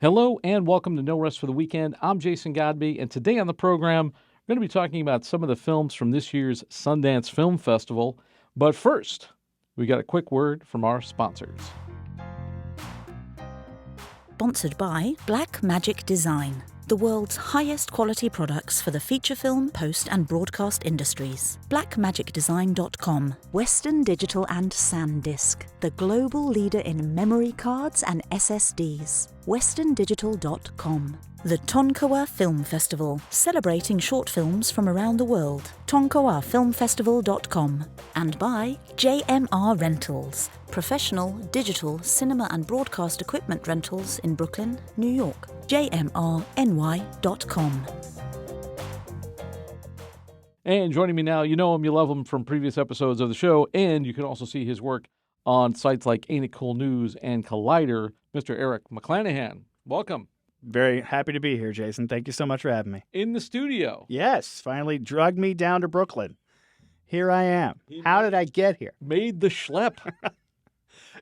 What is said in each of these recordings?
Hello and welcome to No Rest for the Weekend. I'm Jason Godbey, and today on the program, we're going to be talking about some of the films from this year's Sundance Film Festival. But first, we got a quick word from our sponsors. Sponsored by Black Magic Design, the world's highest quality products for the feature film, post and broadcast industries. blackmagicdesign.com. Western Digital and SanDisk, the global leader in memory cards and SSDs. westerndigital.com. The Tonkawa Film Festival, celebrating short films from around the world. tonkawafilmfestival.com. And by JMR Rentals, professional, digital, cinema and broadcast equipment rentals in Brooklyn, New York. jmrny.com. And joining me now, you know him, you love him from previous episodes of the show, and you can also see his work on sites like Ain't It Cool News and Collider, Mr. Eric McClanahan. Welcome. Very happy to be here, Jason. Thank you so much for having me. In the studio. Yes, finally drugged me down to Brooklyn. Here I am. How did I get here? Made the schlep.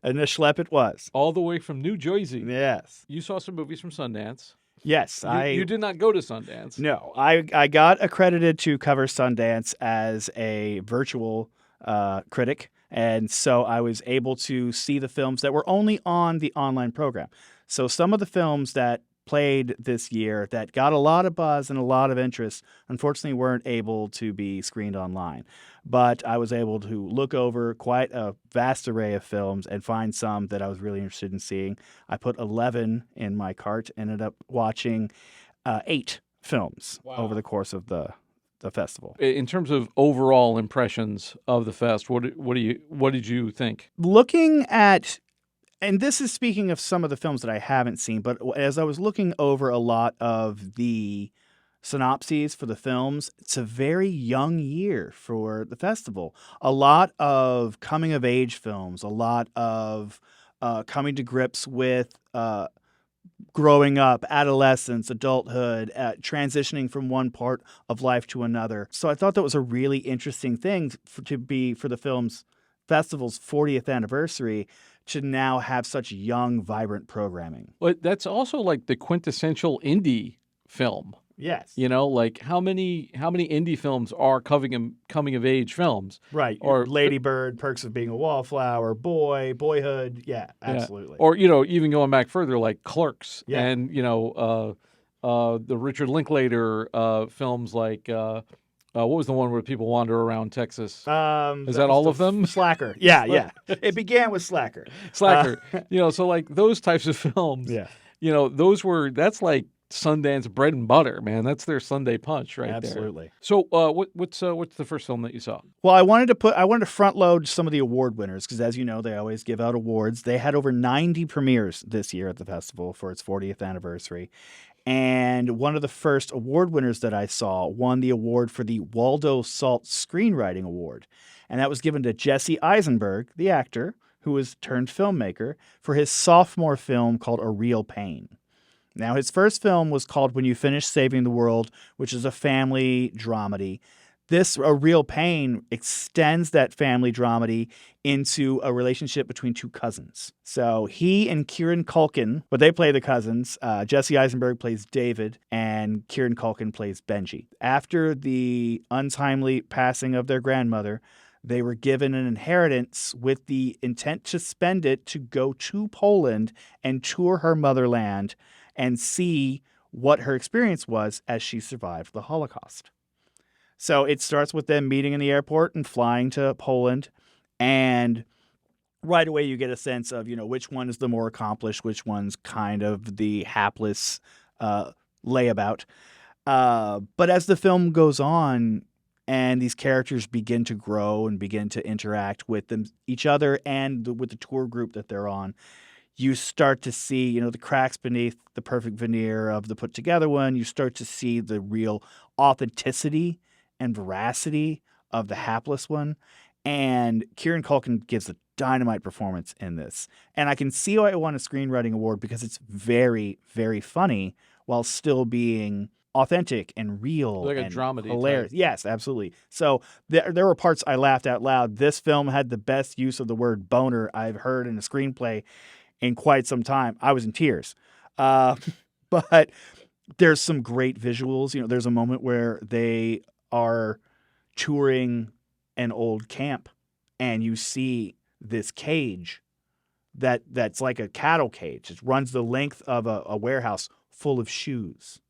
And the schlep it was. All the way from New Jersey. Yes. You saw some movies from Sundance. Yes. You did not go to Sundance. No. I got accredited to cover Sundance as a virtual critic, and so I was able to see the films that were only on the online program. So some of the films that played this year that got a lot of buzz and a lot of interest, unfortunately weren't able to be screened online. But I was able to look over quite a vast array of films and find some that I was really interested in seeing. I put 11 in my cart, ended up watching 8 films over the course of the festival. In terms of overall impressions of the fest, what did you think? Looking at, and this is speaking of some of the films that I haven't seen, but as I was looking over a lot of the synopses for the films, it's a very young year for the festival. A lot of coming-of-age films, a lot of coming to grips with growing up, adolescence, adulthood, transitioning from one part of life to another. So I thought that was a really interesting thing for the festival's 40th anniversary to now have such young, vibrant programming. But that's also like the quintessential indie film. Yes. You know, like how many indie films are coming of age films? Right. Or Lady Bird, Perks of Being a Wallflower, Boyhood. Yeah, absolutely. Yeah. Or, even going back further, like Clerks and, the Richard Linklater films like what was the one where people wander around Texas? Is that all of them? Slacker. Yeah. It began with Slacker. So like those types of films, that's like Sundance bread and butter, man. That's their Sunday punch right there. Absolutely. So what's the first film that you saw? Well, I wanted to front load some of the award winners because, as you know, they always give out awards. They had over 90 premieres this year at the festival for its 40th anniversary. And one of the first award winners that I saw won the award for the Waldo Salt Screenwriting Award. And that was given to Jesse Eisenberg, the actor, who was turned filmmaker, for his sophomore film called A Real Pain. Now, his first film was called When You Finish Saving the World, which is a family dramedy. This, A Real Pain, extends that family dramedy into a relationship between two cousins. So he and Kieran Culkin, but they play the cousins. Jesse Eisenberg plays David, and Kieran Culkin plays Benji. After the untimely passing of their grandmother, they were given an inheritance with the intent to spend it to go to Poland and tour her motherland and see what her experience was as she survived the Holocaust. So it starts with them meeting in the airport and flying to Poland, and right away you get a sense of, which one is the more accomplished, which one's kind of the hapless layabout. But as the film goes on and these characters begin to grow and begin to interact with each other and with the tour group that they're on, you start to see, the cracks beneath the perfect veneer of the put together one. You start to see the real authenticity and veracity of the hapless one. And Kieran Culkin gives a dynamite performance in this. And I can see why it won a screenwriting award because it's very, very funny while still being authentic and real, like and a dramedy hilarious. type. Yes, absolutely. So there were parts I laughed out loud. This film had the best use of the word boner I've heard in a screenplay in quite some time. I was in tears. Uh, but there's some great visuals. You know, there's a moment where they are touring an old camp, and you see this cage that's like a cattle cage. It runs the length of a warehouse full of shoes.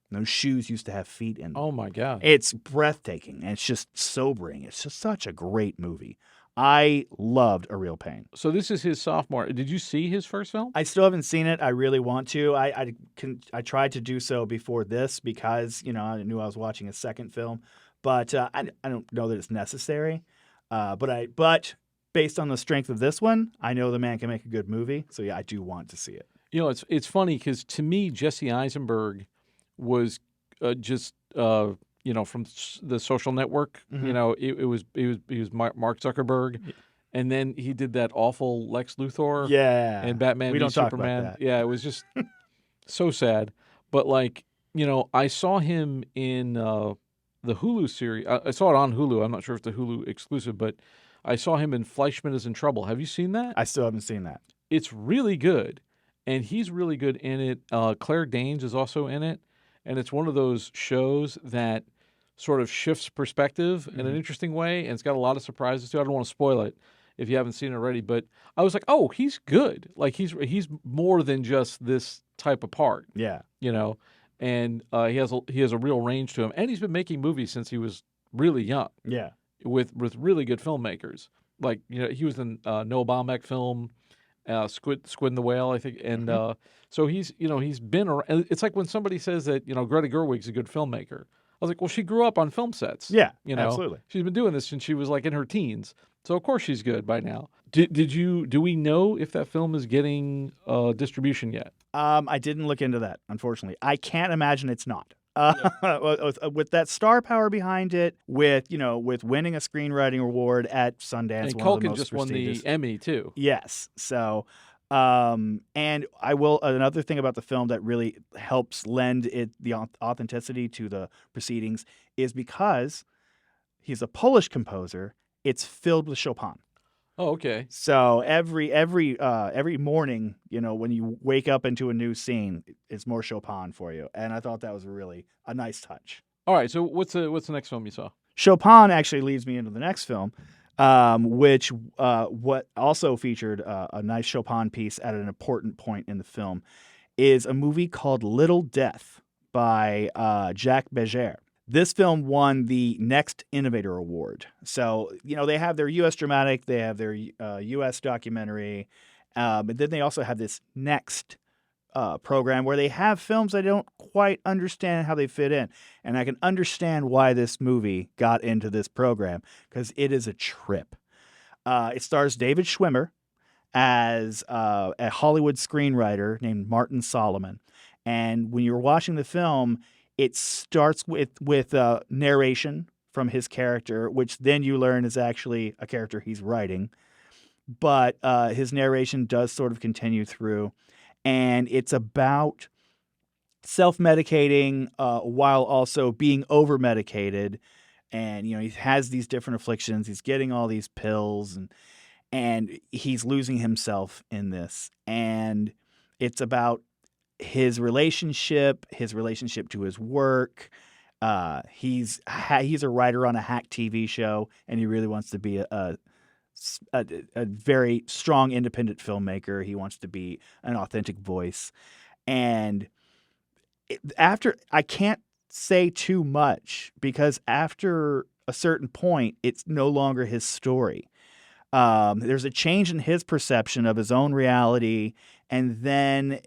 And those shoes used to have feet in them. Oh my God. It's breathtaking, and it's just sobering. It's just such a great movie. I loved A Real Pain. So this is his sophomore. Did you see his first film? I still haven't seen it. I really want to. I tried to do so before this because, you know, I knew I was watching a second film, but I don't know that it's necessary. But based on the strength of this one, I know the man can make a good movie. So yeah, I do want to see it. You know, it's funny because to me, Jesse Eisenberg was you know, from the Social Network. Mhm. You know, he was Mark Zuckerberg, and then he did that awful Lex Luthor. Yeah. And Batman We v don't talk Superman. about that. Yeah, it was just so sad. But like, you know, I saw him in the Hulu series. I saw it on Hulu. I'm not sure if it's the Hulu exclusive, but I saw him in Fleischman is in Trouble. Have you seen that? I still haven't seen that. It's really good, and he's really good in it. Claire Danes is also in it, and it's one of those shows that sort of shifts perspective in an interesting way, and it's got a lot of surprises too. I don't want to spoil it if you haven't seen it already, but I was like, oh, he's good. Like he's more than just this type of part, Yeah. you know. And he has a real range to him, and he's been making movies since he was really young Yeah. with really good filmmakers. Like, you know, he was in Noah Baumbach film, Squid and the Whale, I think, and so he's been around. It's like when somebody says that, you know, Greta Gerwig's a good filmmaker. I was like, well, she grew up on film sets. Yeah. You know, absolutely. she's been doing this since she was like in her teens, so of course she's good by now. Do we know if that film is getting distribution yet? I didn't look into that, unfortunately. I can't imagine it's not. With that star power behind it, with winning a screenwriting award at Sundance, And one of the Culkin most just won the prestigious. Emmy too. Yes. So, and I will. Another thing about the film that really helps lend it the authenticity to the proceedings is because he's a Polish composer. It's filled with Chopin. Oh, okay. So every morning, you know, when you wake up into a new scene, it's more Chopin for you, and I thought that was really a nice touch. All right. So what's the next film you saw? Chopin actually leads me into the next film, which what also featured a nice Chopin piece at an important point in the film, is a movie called Little Death by Jacques Beger. This film won the Next Innovator Award. So, you know, they have their U.S. dramatic, they have their U.S. documentary, but then they also have this Next program where they have films I don't quite understand how they fit in. And I can understand why this movie got into this program, because it is a trip. It stars David Schwimmer as a Hollywood screenwriter named Martin Solomon. And when you're watching the film, it starts with narration from his character, which then you learn is actually a character he's writing. But his narration does sort of continue through. And it's about self-medicating while also being over-medicated. And, you know, he has these different afflictions. He's getting all these pills, and he's losing himself in this. And it's about his relationship to his work. He's a writer on a hack TV show, and he really wants to be a very strong independent filmmaker. He wants to be an authentic voice. And after, I can't say too much, because after a certain point, it's no longer his story. There's a change in his perception of his own reality, and then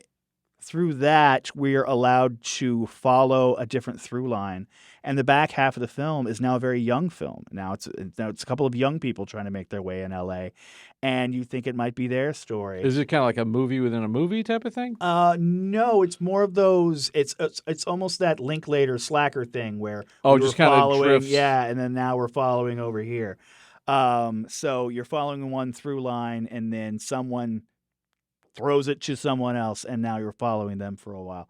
through that, we're allowed to follow a different through line. And the back half of the film is now a very young film. Now it's a couple of young people trying to make their way in LA, and you think it might be their story. Is it kind of like a movie within a movie type of thing? No, it's more of those. It's almost that Linklater Slacker thing where just kind of drifts. Yeah, and then now we're following over here. So you're following one through line, and then someone throws it to someone else, and now you're following them for a while.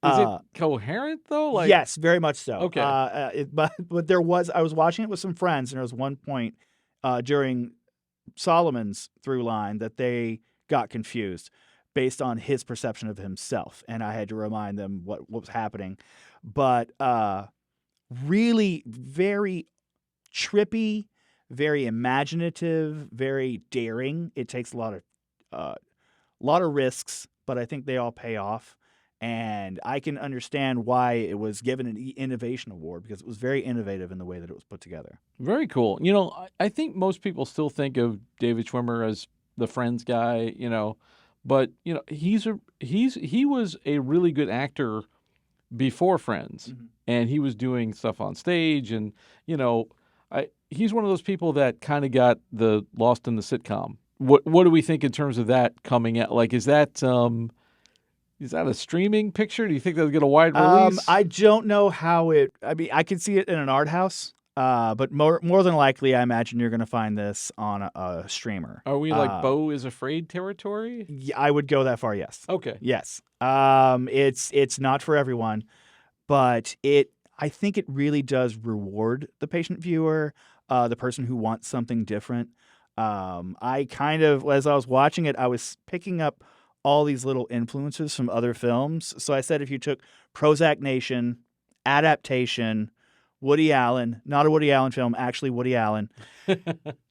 Is it coherent though? Like, yes, very much so. Okay. But I was watching it with some friends, and there was one point during Solomon's through line that they got confused, based on his perception of himself. And I had to remind them what was happening. But really very trippy, very imaginative, very daring. It takes a lot of risks, but I think they all pay off. And I can understand why it was given an Innovation Award, because it was very innovative in the way that it was put together. Very cool. I think most people still think of David Schwimmer as the Friends guy, but he was a really good actor before Friends, Mm-hmm. and he was doing stuff on stage, and he's one of those people that kind of got the lost in the sitcom. What do we think in terms of that coming out? Like, is that a streaming picture? Do you think they'll get a wide release? I don't know how I mean, I could see it in an art house, but more than likely, I imagine you're going to find this on a streamer. Are we like Beau is Afraid territory? Yeah, I would go that far, yes. Okay. Yes. It's not for everyone, but I think it really does reward the patient viewer, the person who wants something different. I kind of, as I was watching it, I was picking up all these little influences from other films. So I said, if you took Prozac Nation, Adaptation, Woody Allen, not a Woody Allen film, actually Woody Allen,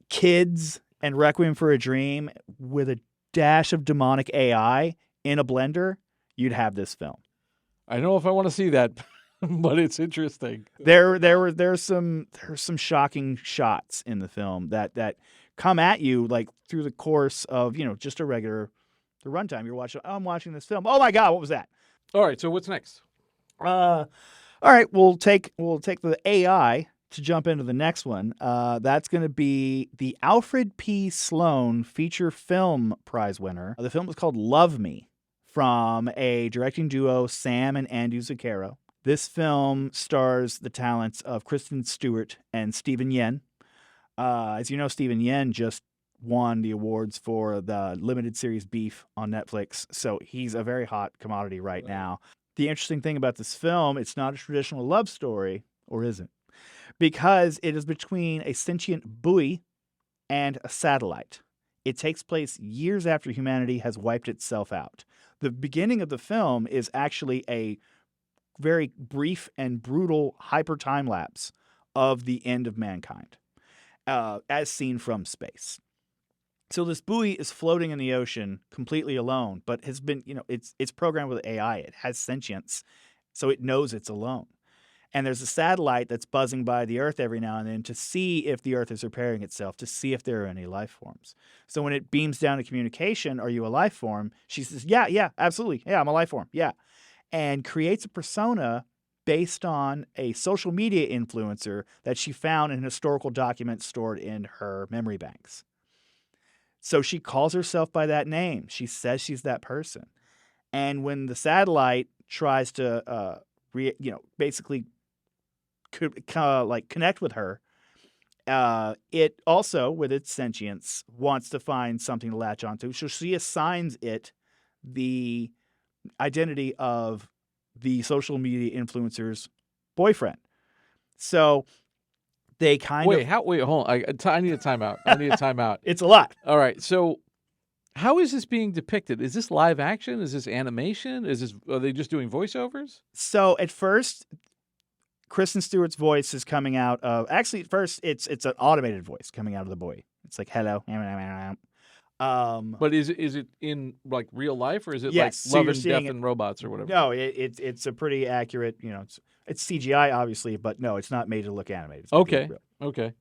Kids, and Requiem for a Dream with a dash of demonic AI in a blender, you'd have this film. I don't know if I want to see that, but it's interesting. There's some shocking shots in the film that come at you like through the course of just a regular the runtime. You're watching. Oh, I'm watching this film. Oh my God, what was that? All right, so what's next? All right, we'll take the AI to jump into the next one. That's going to be the Alfred P. Sloan Feature Film Prize winner. The film is called Love Me, from a directing duo, Sam and Andy Zucchero. This film stars the talents of Kristen Stewart and Stephen Yen. As you know, Stephen Yen just won the awards for the limited series Beef on Netflix, so he's a very hot commodity right now. The interesting thing about this film, it's not a traditional love story, or is it? Because it is between a sentient buoy and a satellite. It takes place years after humanity has wiped itself out. The beginning of the film is actually a very brief and brutal hyper time lapse of the end of mankind, as seen from space. So this buoy is floating in the ocean completely alone, but has been, it's programmed with AI. It has sentience, so it knows it's alone. And there's a satellite that's buzzing by the Earth every now and then to see if the Earth is repairing itself, to see if there are any life forms. So when it beams down to communication, are you a life form? She says, yeah, absolutely. Yeah, I'm a life form. Yeah. And creates a persona based on a social media influencer that she found in historical documents stored in her memory banks. So she calls herself by that name. She says she's that person. And when the satellite tries to, basically connect with her, it also, with its sentience, wants to find something to latch onto. So she assigns it the identity of the social media influencer's boyfriend. So they wait, hold on. I need a timeout. It's a lot. All right, so how is this being depicted? Is this live action? Is this animation? Are they just doing voiceovers? So at first, Kristen Stewart's voice is coming out of. Actually, at first it's an automated voice coming out of the buoy. It's like hello. But is it in like real life, or is it yes, like so Love and Death and Robots or whatever? No, it's a pretty accurate. It's CGI obviously, but no, it's not made to look animated. Okay.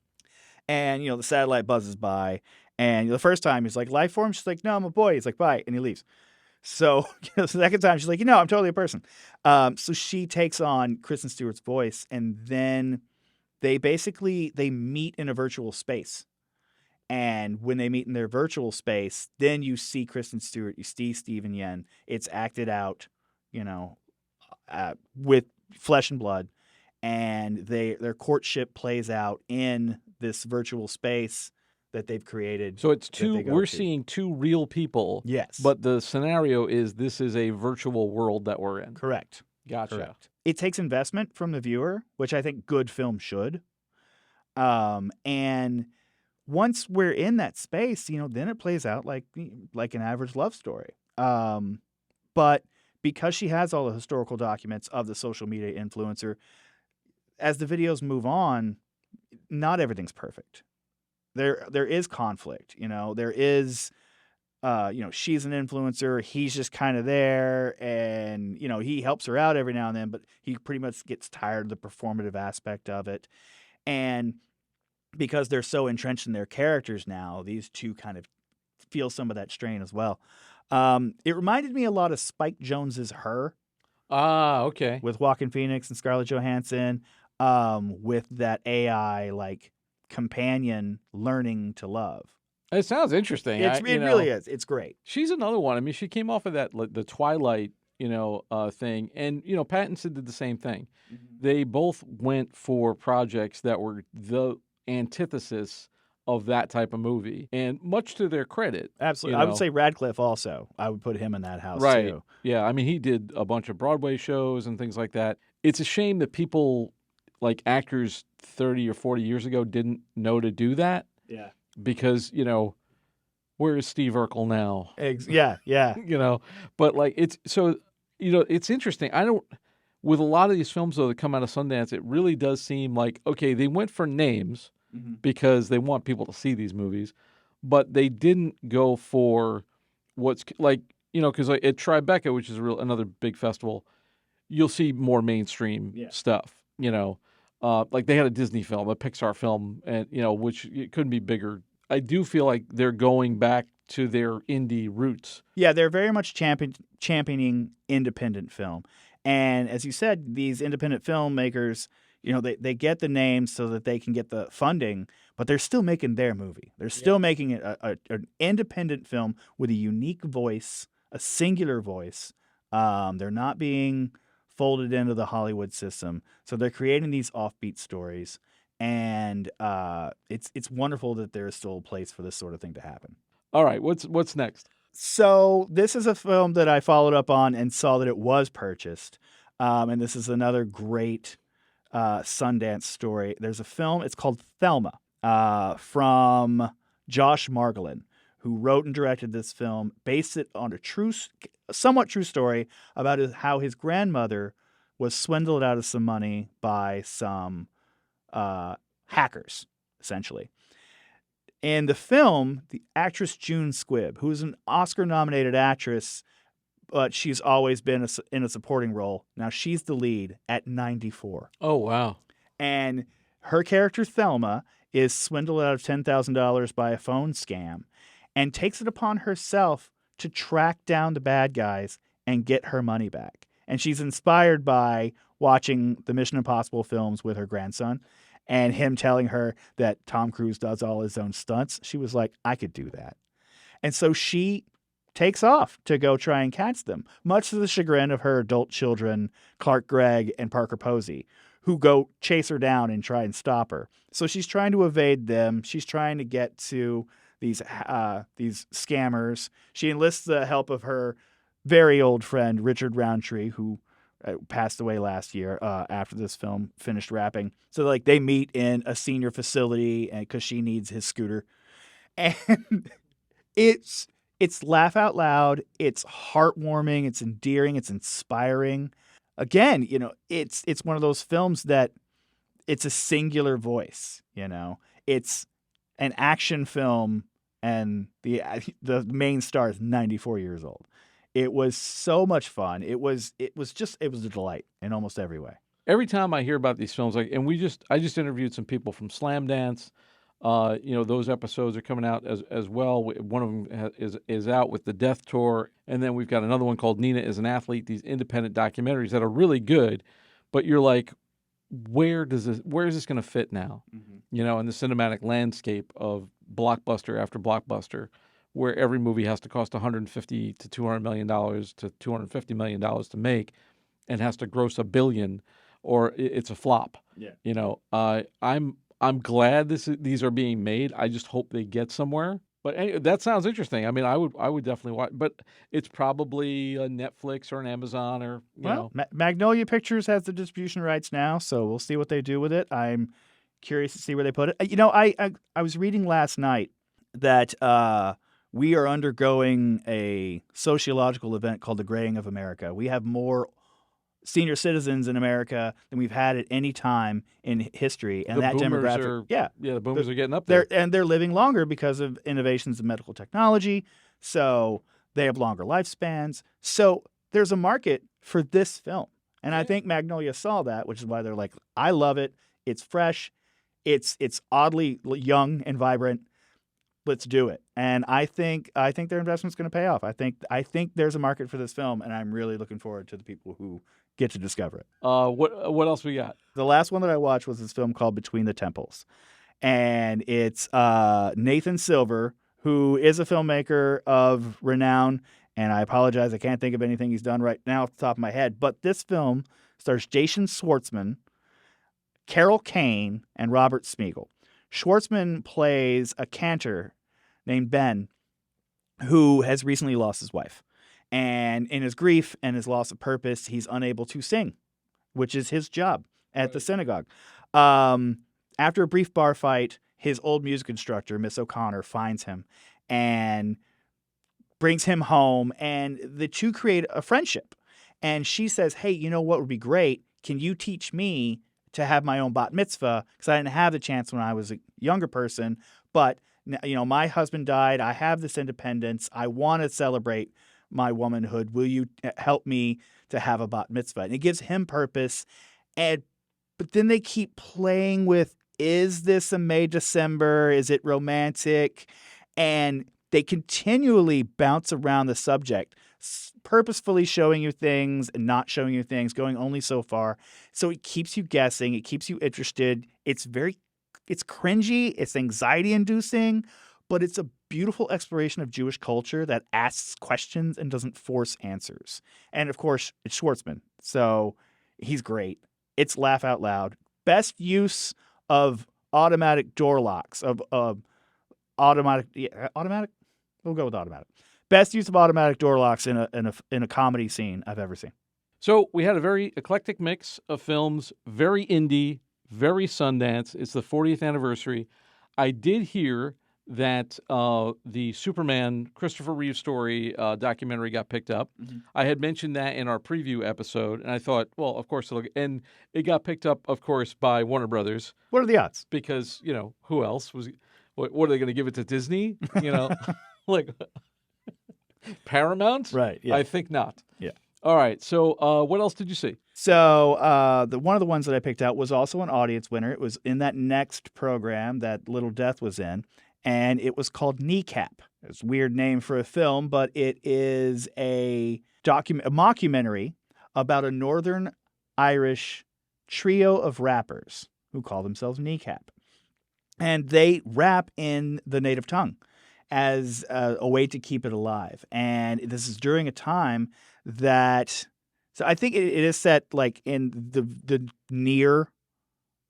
And the satellite buzzes by, and the first time he's like life form. She's like, no, I'm a boy. He's like, bye, and he leaves. So the second time she's like, I'm totally a person. So she takes on Kristen Stewart's voice, and then they meet in a virtual space. And when they meet in their virtual space, then you see Kristen Stewart, you see Stephen Yen. It's acted out, with flesh and blood, and their courtship plays out in this virtual space that they've created. So it's we're seeing two real people. Yes. But the scenario is this is a virtual world that we're in. Correct. Gotcha. Correct. It takes investment from the viewer, which I think good film should. And once we're in that space, then it plays out like an average love story. But because she has all the historical documents of the social media influencer, as the videos move on, not everything's perfect. There is conflict, there is, she's an influencer. He's just kind of there, and, he helps her out every now and then, but he pretty much gets tired of the performative aspect of it. And because they're so entrenched in their characters now, these two kind of feel some of that strain as well. It reminded me a lot of Spike Jonze's Her. Ah, okay. With Joaquin Phoenix and Scarlett Johansson, with that AI companion learning to love. It sounds interesting. It really is. It's great. She's another one. I mean, she came off of that the Twilight, thing, and Pattinson did the same thing. Mm-hmm. They both went for projects that were the antithesis of that type of movie, and much to their credit. Absolutely. I would say Radcliffe also. I would put him in that house too. Yeah, I mean, he did a bunch of Broadway shows and things like that. It's a shame that people, like actors 30 or 40 years ago, didn't know to do that. Yeah. Because, where is Steve Urkel now? Yeah. But it's interesting. With a lot of these films, though, that come out of Sundance, it really does seem like, okay, they went for names, because they want people to see these movies, but they didn't go for what's because at Tribeca, which is another big festival, you'll see more mainstream stuff. Like they had a Disney film, a Pixar film, and which it couldn't be bigger. I do feel like they're going back to their indie roots. Yeah, they're very much championing independent film, and as you said, these independent filmmakers. They get the names so that they can get the funding, but they're still making their movie. They're still making an independent film with a unique voice, a singular voice. They're not being folded into the Hollywood system. So they're creating these offbeat stories, and it's wonderful that there is still a place for this sort of thing to happen. All right, what's next? So this is a film that I followed up on and saw that it was purchased, and this is another great Sundance story. There's a film, it's called Thelma, from Josh Margolin, who wrote and directed this film, based it on a somewhat true story about how his grandmother was swindled out of some money by some hackers, essentially. In the film, the actress June Squibb, who is an Oscar-nominated actress, but she's always been in a supporting role. Now she's the lead at 94. Oh, wow. And her character, Thelma, is swindled out of $10,000 by a phone scam and takes it upon herself to track down the bad guys and get her money back. And she's inspired by watching the Mission Impossible films with her grandson and him telling her that Tom Cruise does all his own stunts. She was like, I could do that. And so she takes off to go try and catch them, much to the chagrin of her adult children, Clark Gregg and Parker Posey, who go chase her down and try and stop her. So she's trying to evade them. She's trying to get to these scammers. She enlists the help of her very old friend, Richard Roundtree, who passed away last year after this film finished wrapping. So they meet in a senior facility because she needs his scooter. And it's laugh out loud. It's heartwarming. It's endearing. It's inspiring. Again, it's one of those films that it's a singular voice. It's an action film, and the main star is 94 years old. It was so much fun. It was a delight in almost every way. Every time I hear about these films, I just interviewed some people from Slam Dance. Those episodes are coming out as well. One of them is out with the Death Tour, and then we've got another one called Nina is an Athlete. These independent documentaries that are really good, but you're like, where is this going to fit now? Mm-hmm. In the cinematic landscape of blockbuster after blockbuster, where every movie has to cost $150 to $200 million to $250 million to make, and has to gross $1 billion, or it's a flop. Yeah. I'm glad these are being made. I just hope they get somewhere. But anyway, that sounds interesting. I mean, I would definitely watch. But it's probably a Netflix or an Amazon or Magnolia Pictures has the distribution rights now, so we'll see what they do with it. I'm curious to see where they put it. I was reading last night that we are undergoing a sociological event called the graying of America. We have more senior citizens in America than we've had at any time in history, and The that boomers demographic, the boomers are getting up there. they're living longer because of innovations in medical technology. So they have longer lifespans. So there's a market for this film, and I think Magnolia saw that, which is why they're like, I love it. It's fresh. It's oddly young and vibrant. Let's do it. And I think their investment's going to pay off. I think there's a market for this film, and I'm really looking forward to the people who get to discover it. What else we got? The last one that I watched was this film called Between the Temples, and it's Nathan Silver, who is a filmmaker of renown. And I apologize, I can't think of anything he's done right now off the top of my head. But this film stars Jason Schwartzman, Carol Kane, and Robert Smigel. Schwartzman plays a cantor named Ben who has recently lost his wife. And in his grief and his loss of purpose, he's unable to sing, which is his job at the synagogue. After a brief bar fight, his old music instructor, Miss O'Connor, finds him and brings him home, and the two create a friendship. And she says, hey, you know what would be great? Can you teach me to have my own bat mitzvah? Because I didn't have the chance when I was a younger person, but my husband died. I have this independence. I want to celebrate my womanhood. Will you help me to have a bat mitzvah? And it gives him purpose. But then they keep playing with, is this a May December? Is it romantic? And they continually bounce around the subject, purposefully showing you things and not showing you things, going only so far. So it keeps you guessing. It keeps you interested. It's cringy. It's anxiety inducing, but it's a beautiful exploration of Jewish culture that asks questions and doesn't force answers. And of course, it's Schwartzman. So he's great. It's laugh out loud. Best use of automatic door locks, automatic. We'll go with automatic. Best use of automatic door locks in a comedy scene I've ever seen. So we had a very eclectic mix of films, very indie, very Sundance. It's the 40th anniversary. I did hear that the Superman Christopher Reeve story documentary got picked up. Mm-hmm. I had mentioned that in our preview episode, and I thought, well, of course and it got picked up, of course, by Warner Brothers. What are the odds? Because who else was? What are they going to give it to Disney? Like Paramount? Right. Yeah. I think not. Yeah. All right. So what else did you see? So one of the ones that I picked out was also an audience winner. It was in that next program that Little Death was in, and it was called Kneecap. It's a weird name for a film, but it is a mockumentary about a Northern Irish trio of rappers who call themselves Kneecap. And they rap in the native tongue as a way to keep it alive. And this is during a time that, so I think it is set like in the near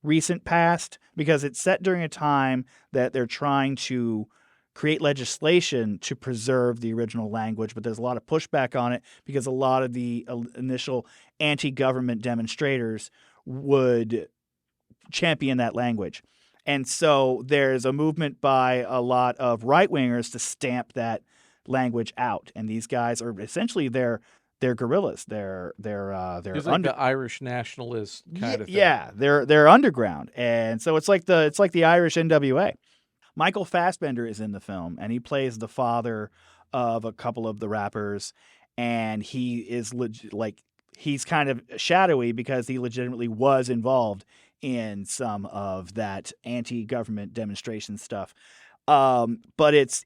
recent past, because it's set during a time that they're trying to create legislation to preserve the original language, but there's a lot of pushback on it because a lot of the initial anti-government demonstrators would champion that language. And so there's a movement by a lot of right-wingers to stamp that language out. And these guys are essentially they're guerrillas. They're It's like the Irish nationalist kind of thing. Yeah, they're underground. And so it's like the Irish NWA. Michael Fassbender is in the film, and he plays the father of a couple of the rappers, and he is he's kind of shadowy because he legitimately was involved in some of that anti-government demonstration stuff. But it's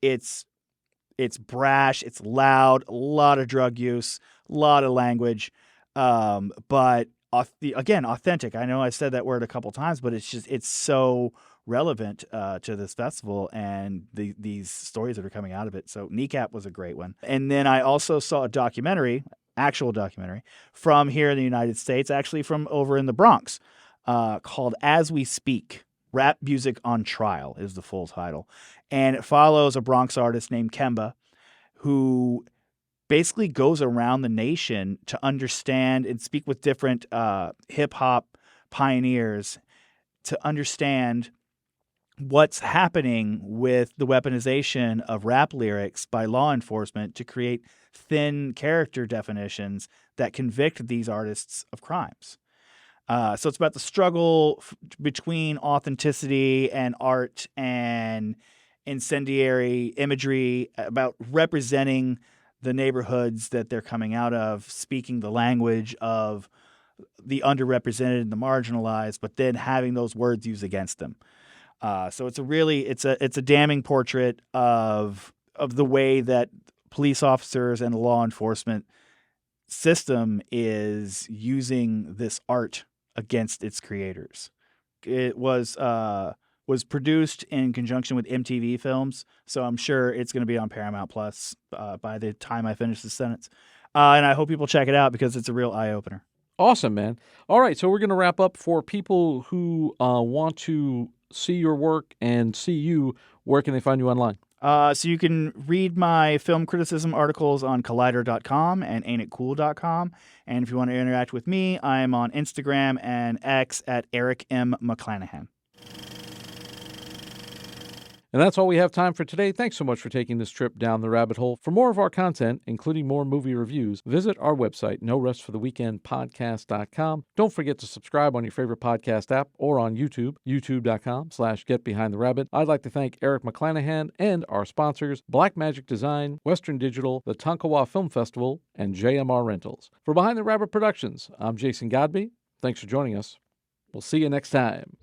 brash, it's loud, a lot of drug use, a lot of language, but again, authentic. I know I said that word a couple times, but it's so relevant to this festival and these stories that are coming out of it. So Kneecap was a great one. And then I also saw a actual documentary from here in the United States, actually from over in the Bronx, called As We Speak, Rap Music on Trial is the full title. And it follows a Bronx artist named Kemba who basically goes around the nation to understand and speak with different hip-hop pioneers to understand what's happening with the weaponization of rap lyrics by law enforcement to create thin character definitions that convict these artists of crimes. So it's about the struggle between authenticity and art and incendiary imagery, about representing the neighborhoods that they're coming out of, speaking the language of the underrepresented and the marginalized, but then having those words used against them. So it's a damning portrait of the way that police officers and the law enforcement system is using this art against its creators. It was produced in conjunction with MTV Films, so I'm sure it's going to be on Paramount Plus by the time I finish this sentence. And I hope people check it out because it's a real eye-opener. Awesome, man. All right, so we're going to wrap up. For people who want to see your work and see you, where can they find you online? So you can read my film criticism articles on Collider.com and AintItCool.com. And if you want to interact with me, I'm on Instagram and X at Eric M. McClanahan. And that's all we have time for today. Thanks so much for taking this trip down the rabbit hole. For more of our content, including more movie reviews, visit our website, norestfortheweekendpodcast.com. Don't forget to subscribe on your favorite podcast app or on YouTube, youtube.com/getbehindtherabbit. I'd like to thank Eric McClanahan and our sponsors, Blackmagic Design, Western Digital, the Tonkawa Film Festival, and JMR Rentals. For Behind the Rabbit Productions, I'm Jason Godbey. Thanks for joining us. We'll see you next time.